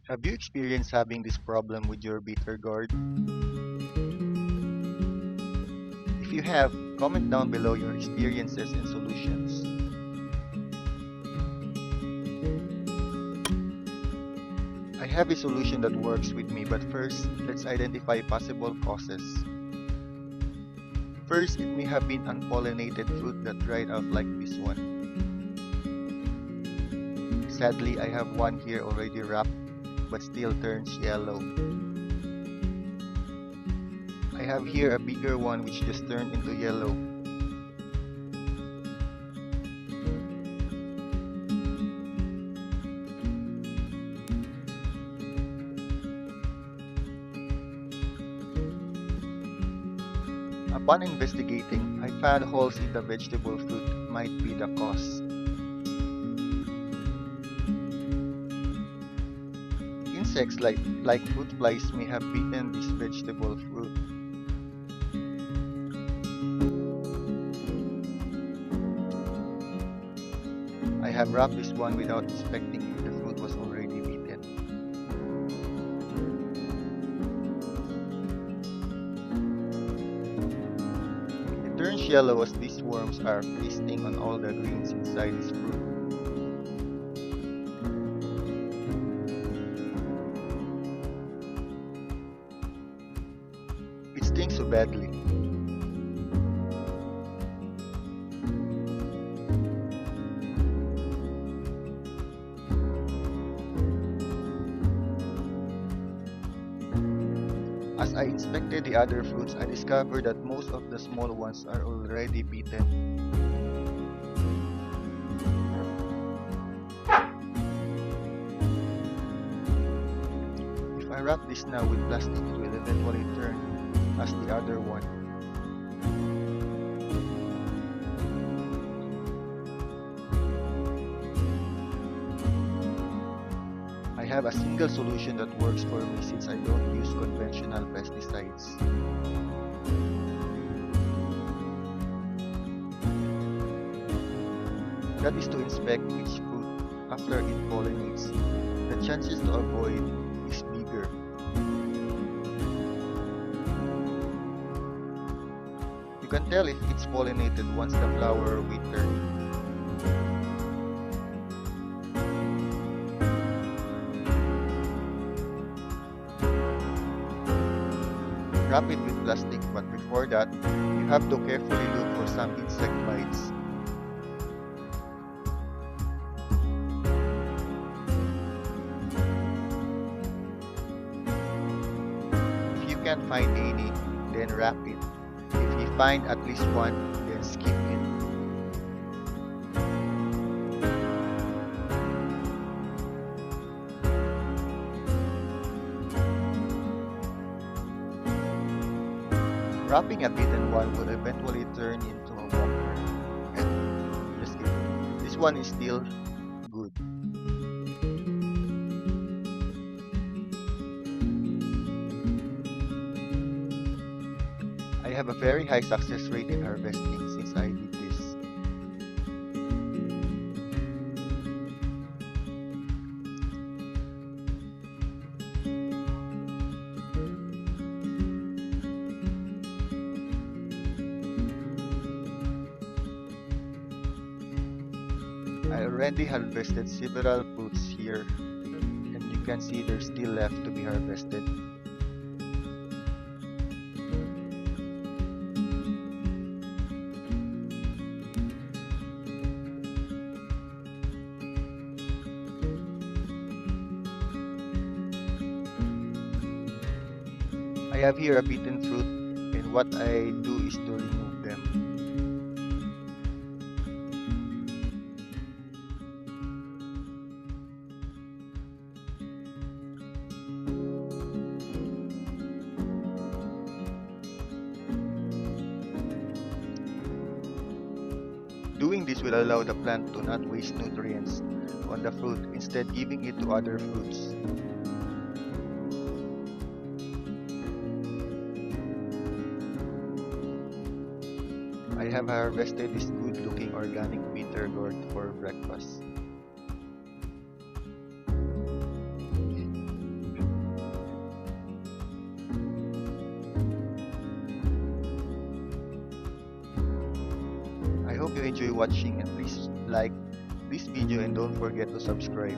Have you experienced having this problem with your bitter gourd? If you have, comment down below your experiences and solutions. I have a solution that works with me, but first, let's identify possible causes. First, it may have been unpollinated fruit that dried out like this one. Sadly, I have one here already wrapped, but still turns yellow. I have here a bigger one which just turned into yellow. Upon investigating, I found holes in the vegetable fruit might be the cause. Insects like fruit flies may have bitten this vegetable fruit. I have wrapped this one without inspecting if the fruit was already bitten. It turns yellow as these worms are feasting on all the greens inside this fruit. It stings so badly. As I inspected the other fruits, I discovered that most of the small ones are already bitten. If I wrap this now with plastic, it will eventually turn as the other one. I have a single solution that works for me since I don't use conventional pesticides. That is to inspect each fruit after it pollinates. The chances to avoid is bigger. You can tell if it's pollinated once the flower withers. Wrap it with plastic, but before that, you have to carefully look for some insect bites. If you can't find any, then wrap it. If you find at least one, then skip it. Wrapping a bitten one will eventually turn into a walker. And just kidding. This one is still good. I have a very high success rate in harvesting since I did this. I already harvested several fruits here, and you can see there's still left to be harvested. I have here a bitten fruit, and what I do is to remove them. Doing this will allow the plant to not waste nutrients on the fruit, instead giving it to other fruits. I have harvested this good looking organic bitter gourd for breakfast. hope you enjoy watching, and please like this video and don't forget to subscribe.